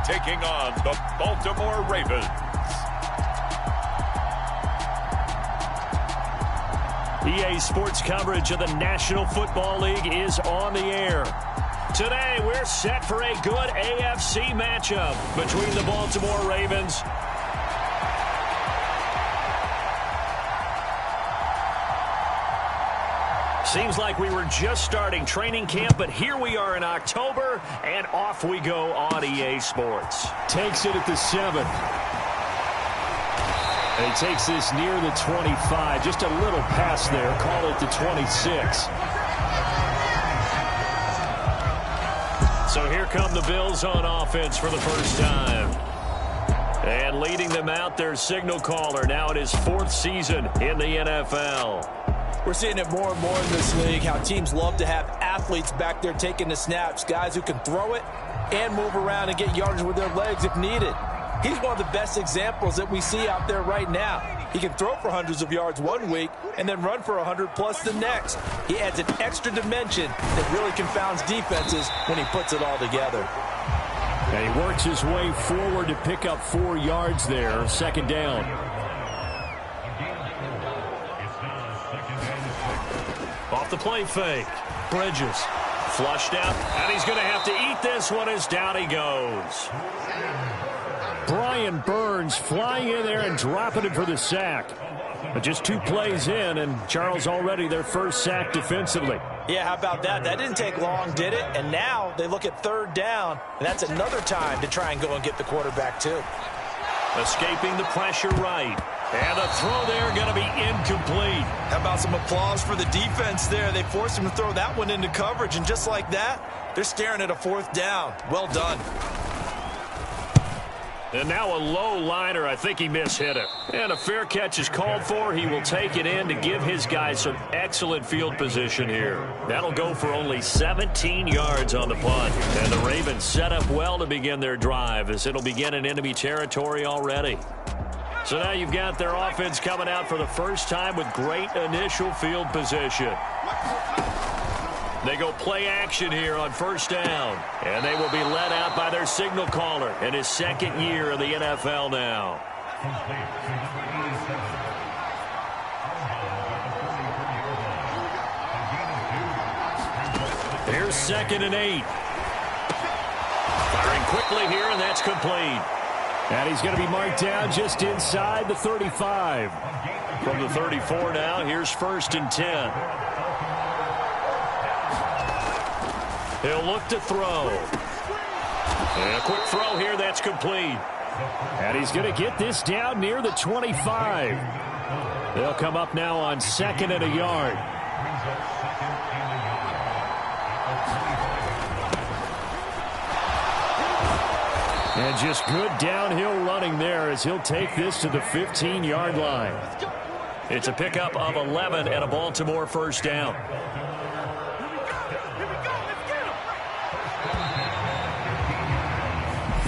taking on the Baltimore Ravens. EA Sports coverage of the National Football League is on the air. Today, we're set for a good AFC matchup between the Baltimore Ravens Seems like we were just starting training camp, but here we are in October, and off we go on EA Sports. Takes it at the 7. And he takes this near the 25. Just a little pass there. Call it the 26. So here come the Bills on offense for the first time. And leading them out, their signal caller, now in his 4th season in the NFL. We're seeing it more and more in this league, how teams love to have athletes back there taking the snaps, guys who can throw it and move around and get yardage with their legs if needed. He's one of the best examples that we see out there right now. He can throw for hundreds of yards one week and then run for 100+ the next. He adds an extra dimension that really confounds defenses when he puts it all together. And he works his way forward to pick up 4 yards there, 2nd down. Off the play fake. Bridges. Flushed out. And he's going to have to eat this one as down he goes. Brian Burns flying in there and dropping it for the sack. But just 2 plays in, and Charles already their first sack defensively. Yeah, how about that? That didn't take long, did it? And now they look at 3rd down, and that's another time to try and go and get the quarterback too. Escaping the pressure right. And the throw there going to be incomplete. How about some applause for the defense there? They forced him to throw that one into coverage, and just like that, they're staring at a 4th down. Well done. And now a low liner. I think he mishit it. And a fair catch is called for. He will take it in to give his guys some excellent field position here. That'll go for only 17 yards on the punt. And the Ravens set up well to begin their drive, as it'll begin in enemy territory already. So now you've got their offense coming out for the first time with great initial field position. They go play action here on 1st down. And they will be led out by their signal caller in his 2nd year in the NFL now. Here's 2nd and 8. Firing quickly here, and that's complete. And he's going to be marked down just inside the 35. From the 34 now, here's 1st and 10. He'll look to throw. And a quick throw here, that's complete. And he's going to get this down near the 25. They'll come up now on 2nd and a yard. And just good downhill running there as he'll take this to the 15-yard line. It's a pickup of 11 and a Baltimore 1st down.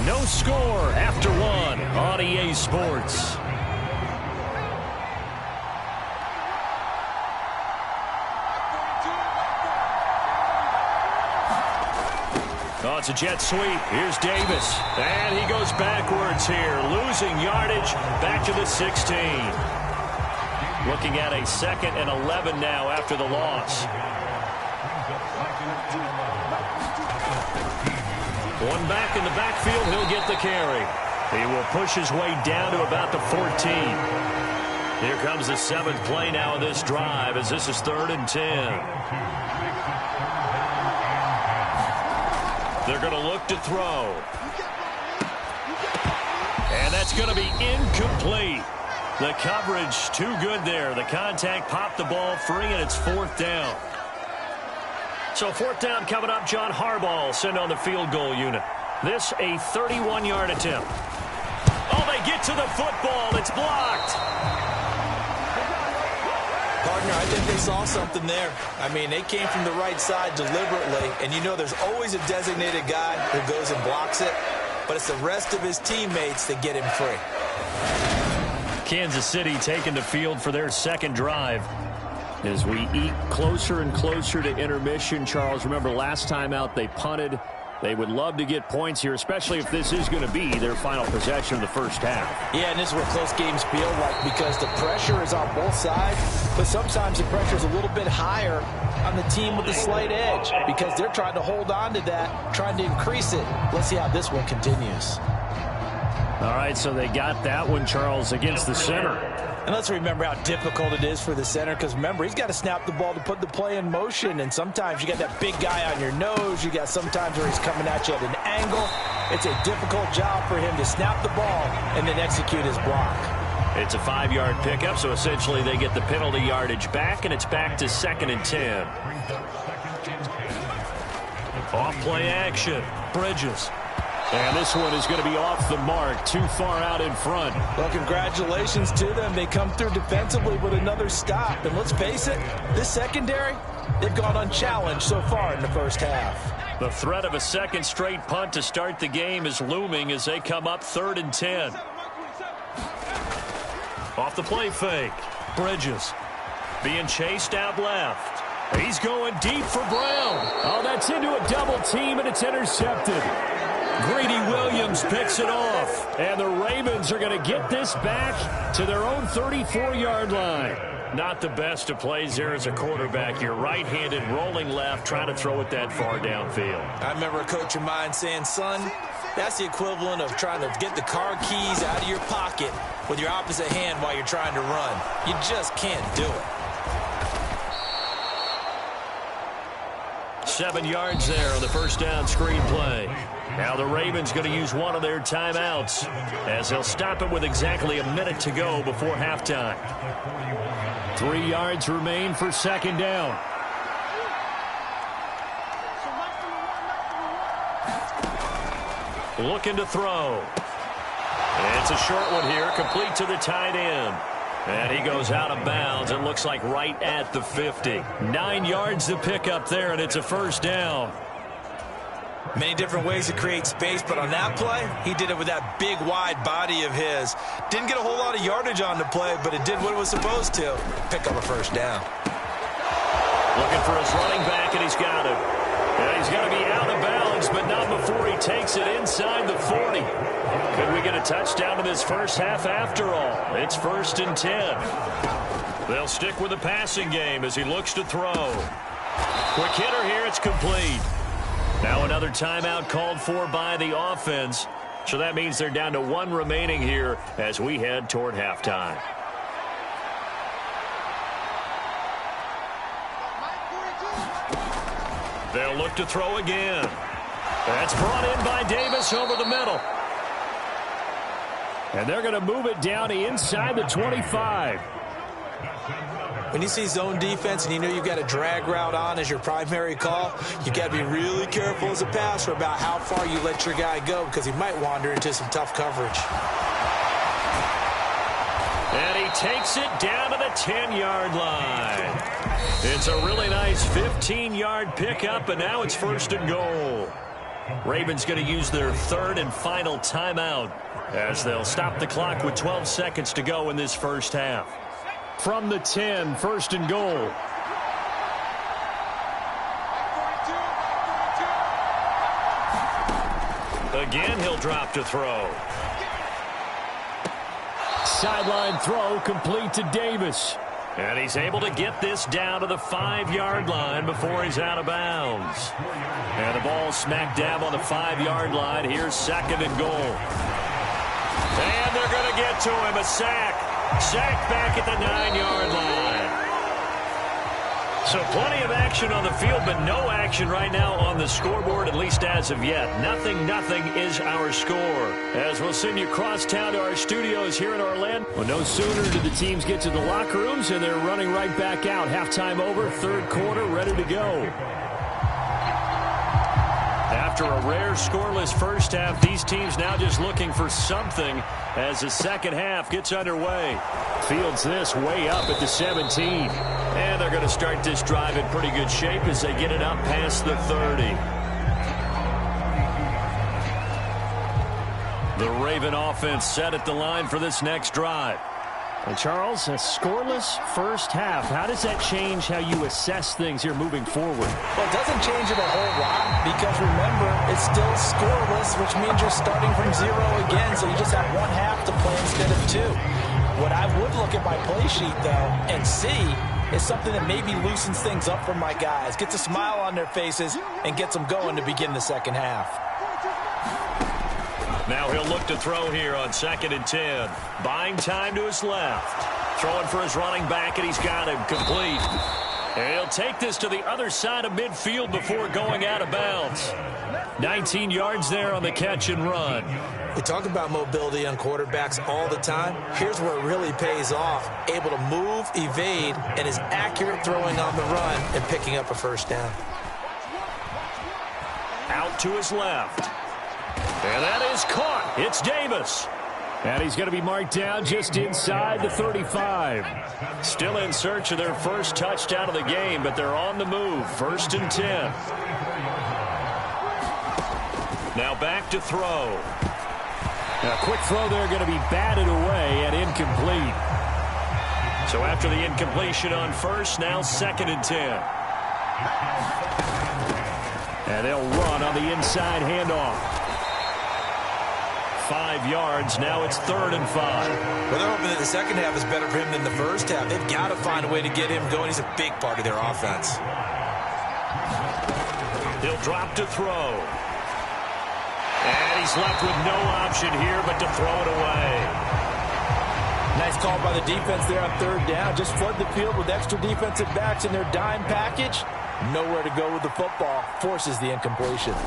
No score after 1 on EA Sports. Oh, it's a jet sweep. Here's Davis. And he goes backwards here, losing yardage back to the 16. Looking at a 2nd and 11 now after the loss. One back in the backfield, he'll get the carry. He will push his way down to about the 14. Here comes the 7th play now of this drive, as this is 3rd and 10. They're going to look to throw. And that's going to be incomplete. The coverage too good there. The contact popped the ball free, and it's 4th down. So 4th down coming up. John Harbaugh sent on the field goal unit. This a 31-yard attempt. Oh, they get to the football. It's blocked. Partner, I think they saw something there. I mean, they came from the right side deliberately, and you know there's always a designated guy who goes and blocks it, but it's the rest of his teammates that get him free. Kansas City taking the field for their 2nd drive. As we eat closer and closer to intermission, Charles, remember last time out they punted They would love to get points here, especially if this is going to be their final possession of the first half. Yeah, and this is what close games feel like because the pressure is on both sides, but sometimes the pressure is a little bit higher on the team with the slight edge because they're trying to hold on to that, trying to increase it. Let's see how this one continues. All right, so they got that one, Charles, against the center. And let's remember how difficult it is for the center because, remember, he's got to snap the ball to put the play in motion. And sometimes you got that big guy on your nose. You got sometimes where he's coming at you at an angle. It's a difficult job for him to snap the ball and then execute his block. It's a 5-yard pickup, so essentially they get the penalty yardage back, and it's back to 2nd and 10. Off-play action. Bridges. And this one is going to be off the mark, too far out in front. Well, congratulations to them. They come through defensively with another stop. And let's face it, this secondary, they've gone unchallenged so far in the first half. The threat of a second straight punt to start the game is looming as they come up 3rd and 10. Off the play fake. Bridges being chased out left. He's going deep for Brown. Oh, that's into a double team, and it's intercepted. Greedy Williams picks it off, and the Ravens are going to get this back to their own 34-yard line. Not the best of plays there as a quarterback. You're right-handed, rolling left, trying to throw it that far downfield. I remember a coach of mine saying, son, that's the equivalent of trying to get the car keys out of your pocket with your opposite hand while you're trying to run. You just can't do it. 7 yards there on the first down screen play. Now the Ravens going to use one of their timeouts as they'll stop it with exactly a minute to go before halftime. 3 yards remain for 2nd down. Looking to throw. It's a short one here, complete to the tight end. And he goes out of bounds. It looks like right at the 50. 9 yards to pick up there, and it's a first down. Many different ways to create space, but on that play, he did it with that big, wide body of his. Didn't get a whole lot of yardage on the play, but it did what it was supposed to. Pick up a first down. Looking for his running back, and he's got it. And he's going to be out of bounds, but not before he takes it inside the 40. Could we get a touchdown in this first half after all? It's 1st and 10. They'll stick with the passing game as he looks to throw. Quick hitter here, it's complete. Now another timeout called for by the offense. So that means they're down to 1 remaining here as we head toward halftime. They'll look to throw again. That's brought in by Davis over the middle. And they're going to move it down inside the 25. When you see zone defense and you know you've got a drag route on as your primary call, you've got to be really careful as a passer about how far you let your guy go because he might wander into some tough coverage. And he takes it down to the 10-yard line. It's a really nice 15-yard pickup, and now it's 1st and goal. Ravens going to use their 3rd and final timeout as they'll stop the clock with 12 seconds to go in this first half. From the 10, 1st and goal. Again, he'll drop to throw. Sideline throw complete to Davis. And he's able to get this down to the 5-yard line before he's out of bounds. And the ball smack dab on the 5-yard line. Here's 2nd and goal. And they're going to get to him. A sack. Sack back at the 9-yard line. So plenty of action on the field, but no action right now on the scoreboard, at least as of yet. 0-0 is our score. As we'll send you across town to our studios here in Orlando. Well, no sooner do the teams get to the locker rooms, and they're running right back out. Halftime over, 3rd quarter, ready to go. After a rare scoreless first half, these teams now just looking for something as the second half gets underway. Fields this way up at the 17. And they're going to start this drive in pretty good shape as they get it up past the 30. The Raven offense set at the line for this next drive. And Charles, a scoreless first half. How does that change how you assess things here moving forward? Well, it doesn't change it a whole lot because, remember, it's still scoreless, which means you're starting from 0 again, so you just have one half to play instead of 2. What I would look at my play sheet, though, and see is something that maybe loosens things up for my guys, gets a smile on their faces, and gets them going to begin the second half. Now he'll look to throw here on 2nd and 10. Buying time to his left. Throwing for his running back, and he's got him complete. And he'll take this to the other side of midfield before going out of bounds. 19 yards there on the catch and run. We talk about mobility on quarterbacks all the time. Here's where it really pays off. Able to move, evade, and is accurate throwing on the run and picking up a first down. Out to his left. And that is caught. It's Davis. And he's going to be marked down just inside the 35. Still in search of their first touchdown of the game, but they're on the move. 1st and 10. Now back to throw. A quick throw there going to be batted away and incomplete. So after the incompletion on first, now 2nd and 10. And they'll run on the inside handoff. 5 yards. Now it's 3rd and 5. Well, they're hoping that the second half is better for him than the first half. They've got to find a way to get him going. He's a big part of their offense. He'll drop to throw. And he's left with no option here but to throw it away. Nice call by the defense there on 3rd down. Just flood the field with extra defensive backs in their dime package. Nowhere to go with the football. Forces the incompletion.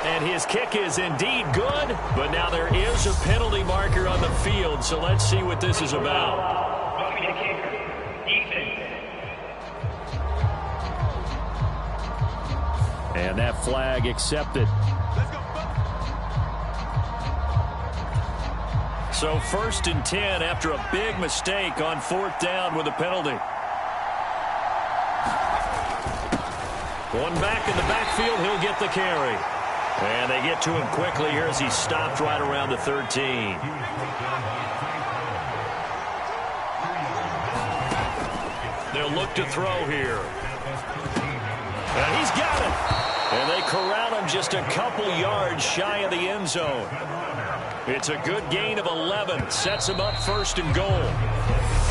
And his kick is indeed good, but now there is a penalty marker on the field, so let's see what this is about. And that flag accepted. So 1st and 10 after a big mistake on 4th down with a penalty. One back in the backfield, he'll get the carry. And they get to him quickly here as he stopped right around the 13. They'll look to throw here. And he's got it. And they corral him just a couple yards shy of the end zone. It's a good gain of 11. Sets him up 1st and goal.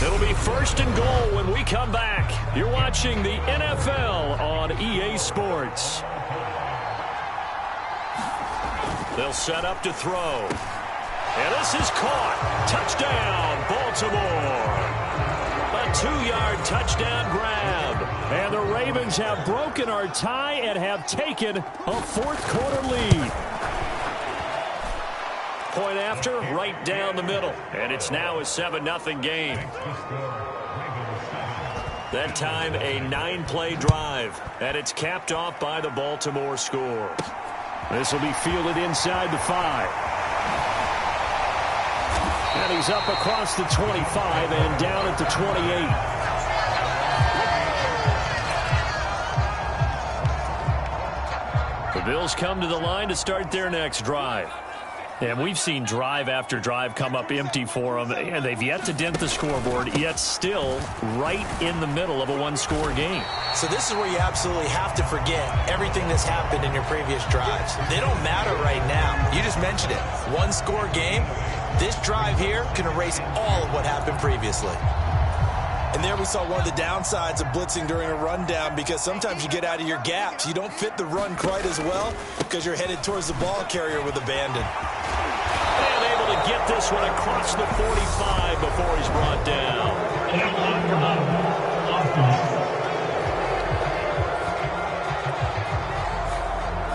It'll be 1st and goal when we come back. You're watching the NFL on EA Sports. They'll set up to throw. And this is caught. Touchdown, Baltimore. A 2-yard touchdown grab. And the Ravens have broken our tie and have taken a 4th quarter lead. Point after, right down the middle. And it's now a 7-0 game. That time a 9-play drive. And it's capped off by the Baltimore score. This will be fielded inside the 5. And he's up across the 25 and down at the 28. The Bills come to the line to start their next drive. And we've seen drive after drive come up empty for them, and they've yet to dent the scoreboard, yet still right in the middle of a one-score game. So this is where you absolutely have to forget everything that's happened in your previous drives. They don't matter right now. You just mentioned it. One-score game. This drive here can erase all of what happened previously. And there we saw one of the downsides of blitzing during a rundown, because sometimes you get out of your gaps. You don't fit the run quite as well because you're headed towards the ball carrier with abandon. And able to get this one across the 45 before he's brought down.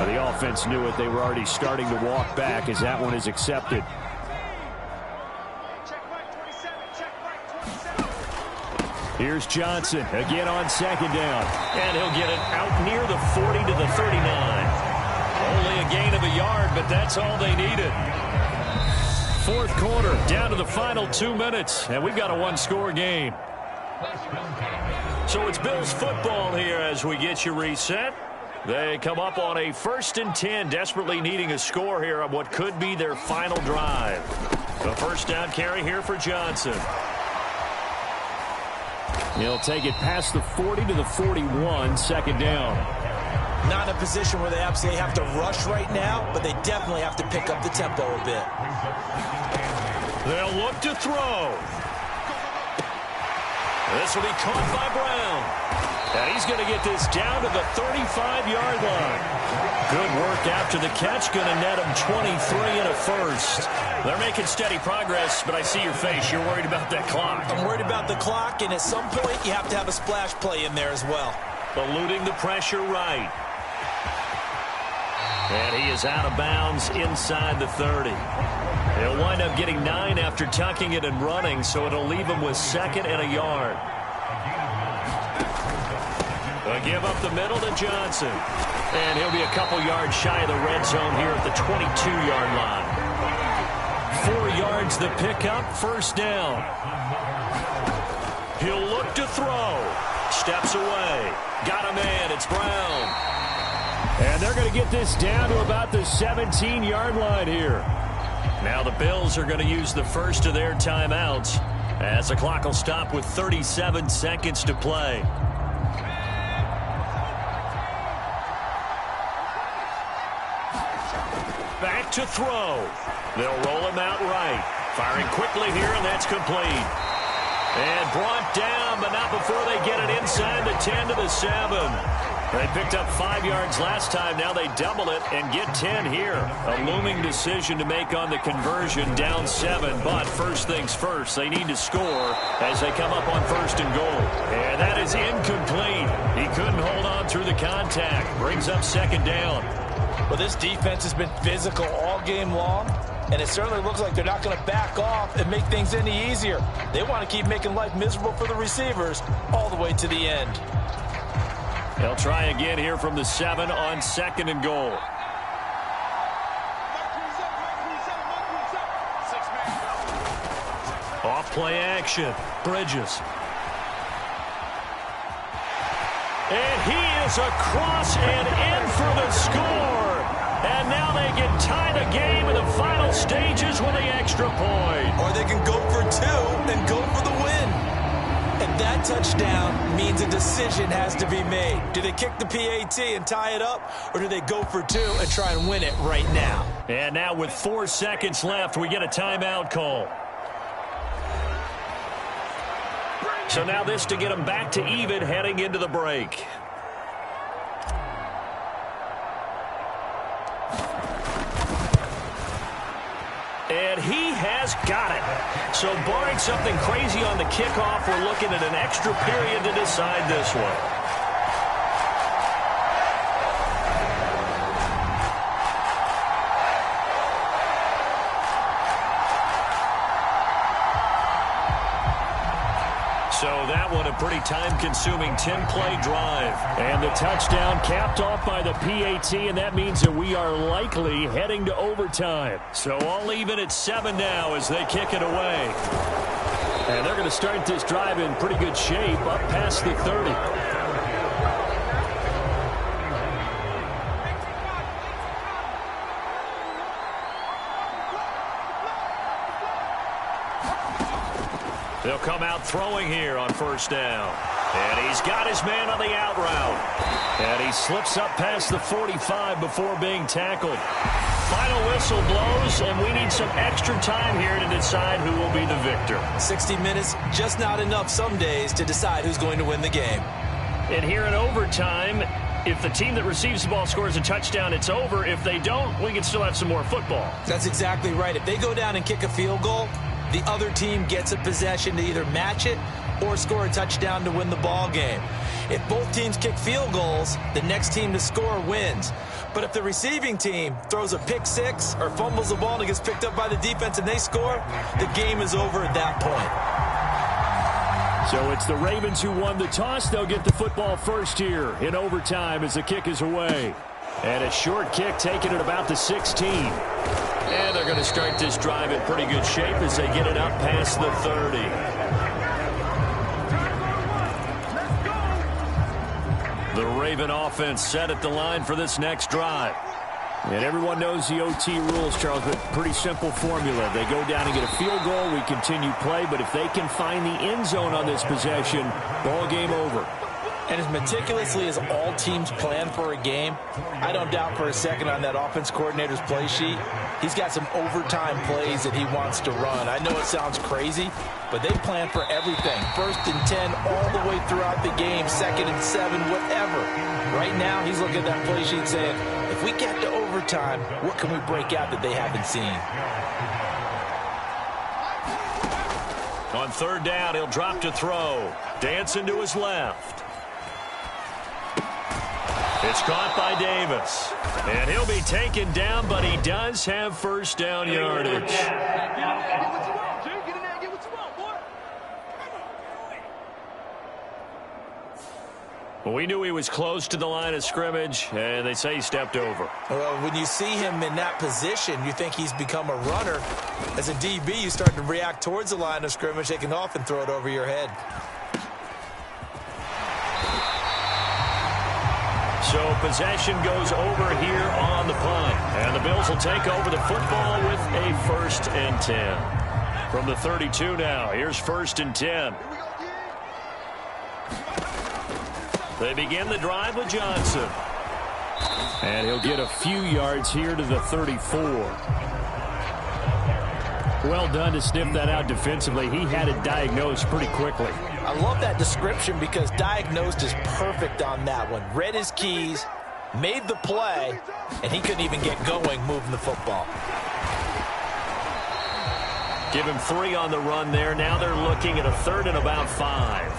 The offense knew it. They were already starting to walk back as that one is accepted. Here's Johnson again on 2nd down. And he'll get it out near the 40 to the 39. Only a gain of a yard, but that's all they needed. 4th quarter, down to the final 2 minutes, and we've got a one-score game. So it's Bills football here as we get you reset. They come up on a 1st and 10, desperately needing a score here on what could be their final drive. The first down carry here for Johnson. He'll take it past the 40 to the 41, 2nd down. Not in a position where they absolutely have to rush right now, but they definitely have to pick up the tempo a bit. They'll look to throw. This will be caught by Brown. And he's going to get this down to the 35-yard line. Good work after the catch. Going to net him 23 and a first. They're making steady progress, but I see your face. You're worried about that clock. I'm worried about the clock, and at some point you have to have a splash play in there as well. Eluding the pressure right. And he is out of bounds inside the 30. He'll wind up getting 9 after tucking it and running, so it'll leave him with 2nd and a yard. They'll give up the middle to Johnson. And he'll be a couple yards shy of the red zone here at the 22-yard line. 4 yards the pickup, 1st down. He'll look to throw. Steps away. Got a man. It's Brown. And they're going to get this down to about the 17-yard line here. Now the Bills are going to use the first of their timeouts as the clock will stop with 37 seconds to play. Back to throw. They'll roll him out right. Firing quickly here, and that's complete. And brought down, but not before they get it inside the 10 to the 7. They picked up 5 yards last time. Now they double it and get 10 here. A looming decision to make on the conversion, down 7. But first things first, they need to score as they come up on 1st and goal. And that is incomplete. He couldn't hold on through the contact. Brings up 2nd down. Well, this defense has been physical all game long, and it certainly looks like they're not going to back off and make things any easier. They want to keep making life miserable for the receivers all the way to the end. They'll try again here from the 7 on 2nd and goal. Off play action. Bridges. And he is across and in for the score. And now they can tie the game in the final stages with the extra point. Or they can go for 2 and go for the win. And that touchdown means a decision has to be made. Do they kick the PAT and tie it up, or do they go for 2 and try and win it right now? And now with 4 seconds left, we get a timeout call. So now this to get them back to even heading into the break. And he has got it. So barring something crazy on the kickoff, we're looking at an extra period to decide this one. So that one a pretty time-consuming 10-play drive. And the touchdown capped off by the PAT, and that means that we are likely heading to overtime. So all even at 7 now as they kick it away. And they're going to start this drive in pretty good shape up past the 30. They'll come out throwing here on 1st down. And he's got his man on the out route. And he slips up past the 45 before being tackled. Final whistle blows, and we need some extra time here to decide who will be the victor. 60 minutes, just not enough some days to decide who's going to win the game. And here in overtime, if the team that receives the ball scores a touchdown, it's over. If they don't, we can still have some more football. That's exactly right. If they go down and kick a field goal, the other team gets a possession to either match it or score a touchdown to win the ball game. If both teams kick field goals, the next team to score wins. But if the receiving team throws a pick six or fumbles the ball and it gets picked up by the defense and they score, the game is over at that point. So it's the Ravens who won the toss. They'll get the football first here in overtime as the kick is away. And a short kick taken at about the 16. And they're going to start this drive in pretty good shape as they get it up past the 30. The Raven offense set at the line for this next drive. And everyone knows the OT rules, Charles, but pretty simple formula. They go down and get a field goal, we continue play, but if they can find the end zone on this possession, ball game over. And as meticulously as all teams plan for a game, I don't doubt for a second on that offense coordinator's play sheet, he's got some overtime plays that he wants to run. I know it sounds crazy, but they plan for everything. 1st and 10 all the way throughout the game, 2nd and 7, whatever. Right now, he's looking at that play sheet saying, if we get to overtime, what can we break out that they haven't seen? On 3rd down, he'll drop to throw. Dancing to his left. It's caught by Davis. And he'll be taken down, but he does have first down yardage. Well, we knew he was close to the line of scrimmage, and they say he stepped over. Well, when you see him in that position, you think he's become a runner. As a DB, you start to react towards the line of scrimmage. They can often throw it over your head. So possession goes over here on the punt. And the Bills will take over the football with a 1st and 10. From the 32 now, here's 1st and 10. They begin the drive with Johnson. And he'll get a few yards here to the 34. Well done to sniff that out defensively. He had it diagnosed pretty quickly. I love that description because diagnosed is perfect on that one. Read his keys, made the play, and he couldn't even get going moving the football. Give him 3 on the run there. Now they're looking at a 3rd and about 5.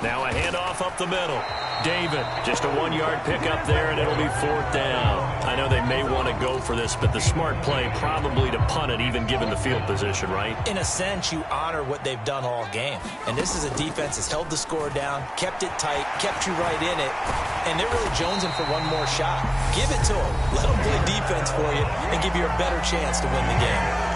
Now a handoff up the middle. David, just a 1-yard pickup there, and it'll be 4th down. I know they may want to go for this, but the smart play probably to punt it, even given the field position, right? In a sense, you honor what they've done all game. And this is a defense that's held the score down, kept it tight, kept you right in it, and they're really jonesing for one more shot. Give it to them. Let them play defense for you and give you a better chance to win the game.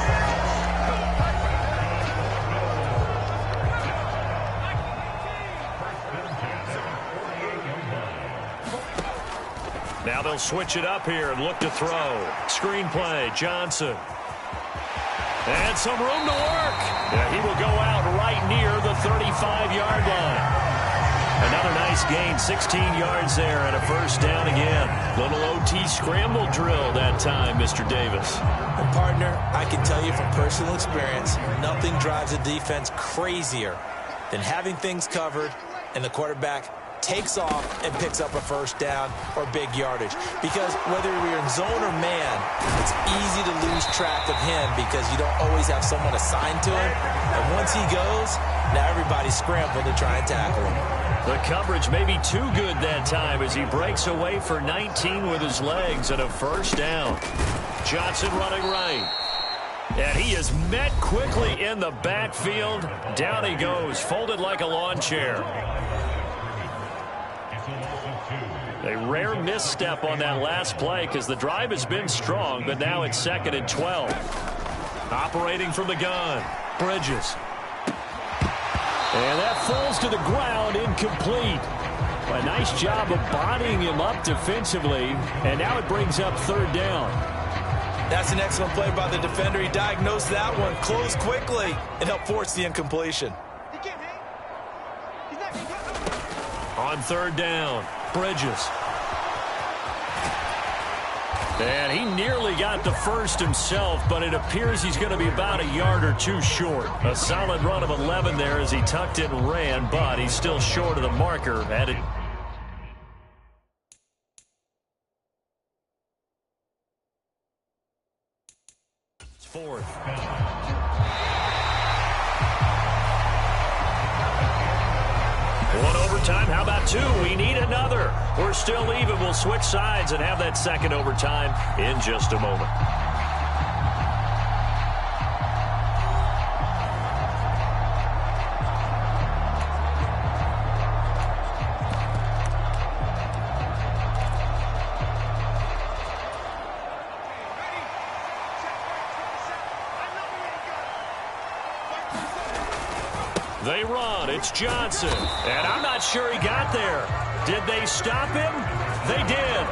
Now they'll switch it up here and look to throw. Screen play, Johnson. And some room to work. Yeah, he will go out right near the 35-yard line. Another nice gain, 16 yards there and a 1st down again. Little OT scramble drill that time, Mr. Davis. And partner, I can tell you from personal experience, nothing drives a defense crazier than having things covered and the quarterback takes off and picks up a 1st down or big yardage. Because whether you're in zone or man, it's easy to lose track of him because you don't always have someone assigned to him. And once he goes, now everybody's scrambling to try and tackle him. The coverage may be too good that time as he breaks away for 19 with his legs and a 1st down. Johnson running right. And he is met quickly in the backfield. Down he goes, folded like a lawn chair. A rare misstep on that last play because the drive has been strong, but now it's 2nd and 12. Operating from the gun, Bridges. And that falls to the ground, incomplete. A nice job of bodying him up defensively, and now it brings up 3rd down. That's an excellent play by the defender. He diagnosed that one, closed quickly, and helped force the incompletion. On 3rd down, Bridges. And he nearly got the 1st himself, but it appears he's going to be about a yard or 2 short. A solid run of 11 there as he tucked it and ran, but he's still short of the marker at it. It's 4th. One overtime. How about 2? We need another. We're still even. We'll switch sides and have that 2nd overtime in just a moment. They run. It's Johnson. And I'm not sure he got there. Did they stop him? They did.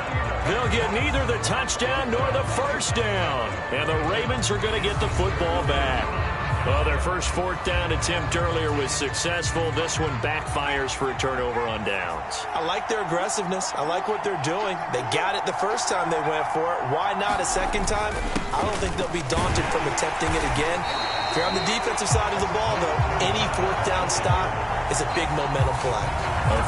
They'll get neither the touchdown nor the first down. And the Ravens are going to get the football back. Well, their first fourth down attempt earlier was successful. This one backfires for a turnover on downs. I like their aggressiveness. I like what they're doing. They got it the first time they went for it. Why not a second time? I don't think they'll be daunted from attempting it again. If you're on the defensive side of the ball, though, any fourth down stop is a big momentum play.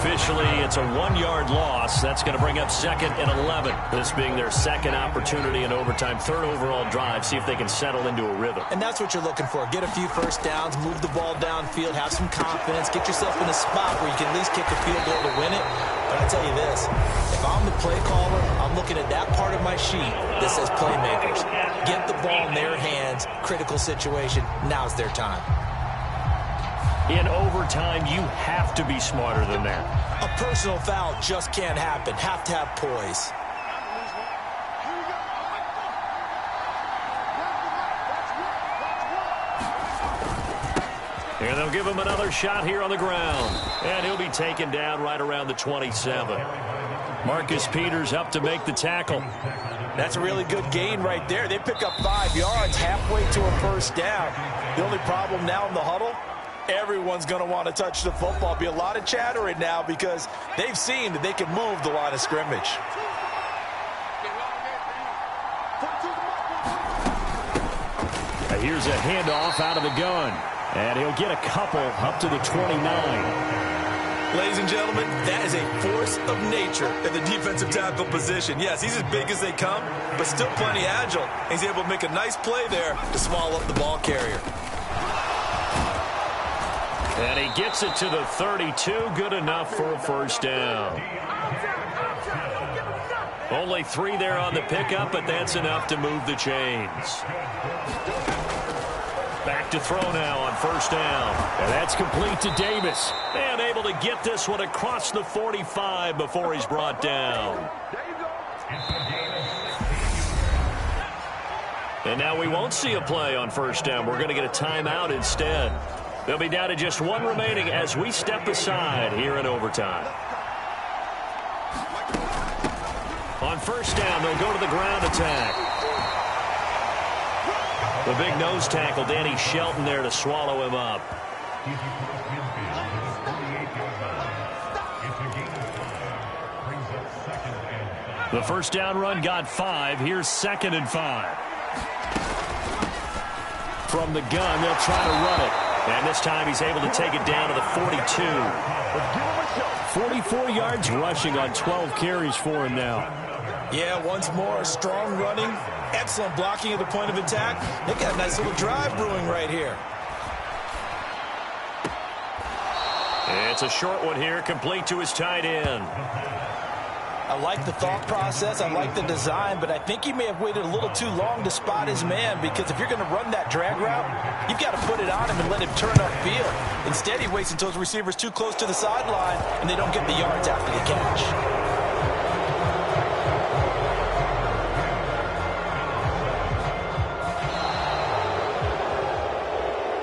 Officially, it's a 1-yard loss. That's going to bring up 2nd and 11. This being their second opportunity in overtime, third overall drive. See if they can settle into a rhythm. And that's what you're looking for. Get a few first downs, move the ball downfield, have some confidence, get yourself in a spot where you can at least kick a field goal to win it. But I tell you this, if I'm the play caller, I'm looking at that part of my sheet that says playmakers. Get the ball in their hands, critical situation. Now's their time. In overtime, you have to be smarter than that. A personal foul just can't happen. Have to have poise. And they'll give him another shot here on the ground. And he'll be taken down right around the 27. Marcus Peters up to make the tackle. That's a really good gain right there. They pick up 5 yards halfway to a first down. The only problem now in the huddle, everyone's going to want to touch the football. Be a lot of chattering now because they've seen that they can move the line of scrimmage. Here's a handoff out of the gun. And he'll get a couple up to the 29. Ladies and gentlemen, that is a force of nature at the defensive tackle position. Yes, he's as big as they come, but still plenty agile. He's able to make a nice play there to swallow up the ball carrier. And he gets it to the 32. Good enough for a first down. Only 3 there on the pickup, but that's enough to move the chains. Back to throw now on first down. And that's complete to Davis. And able to get this one across the 45 before he's brought down. And now we won't see a play on first down. We're going to get a timeout instead. They'll be down to just 1 remaining as we step aside here in overtime. On first down, they'll go to the ground attack. The big nose tackle, Danny Shelton, there to swallow him up. The first down run got 5. Here's 2nd and 5. From the gun, they'll try to run it. And this time he's able to take it down to the 42. 44 yards rushing on 12 carries for him now. Yeah, once more, strong running, excellent blocking at the point of attack. They got a nice little drive brewing right here. It's a short one here, complete to his tight end. I like the thought process, I like the design, but I think he may have waited a little too long to spot his man, because if you're going to run that drag route, you've got to put it on him and let him turn upfield. Instead, he waits until his receiver's too close to the sideline, and they don't get the yards after the catch.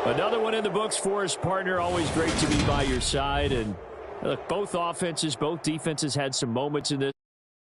Another one in the books for us, partner. Always great to be by your side. And look, both offenses, both defenses had some moments in this.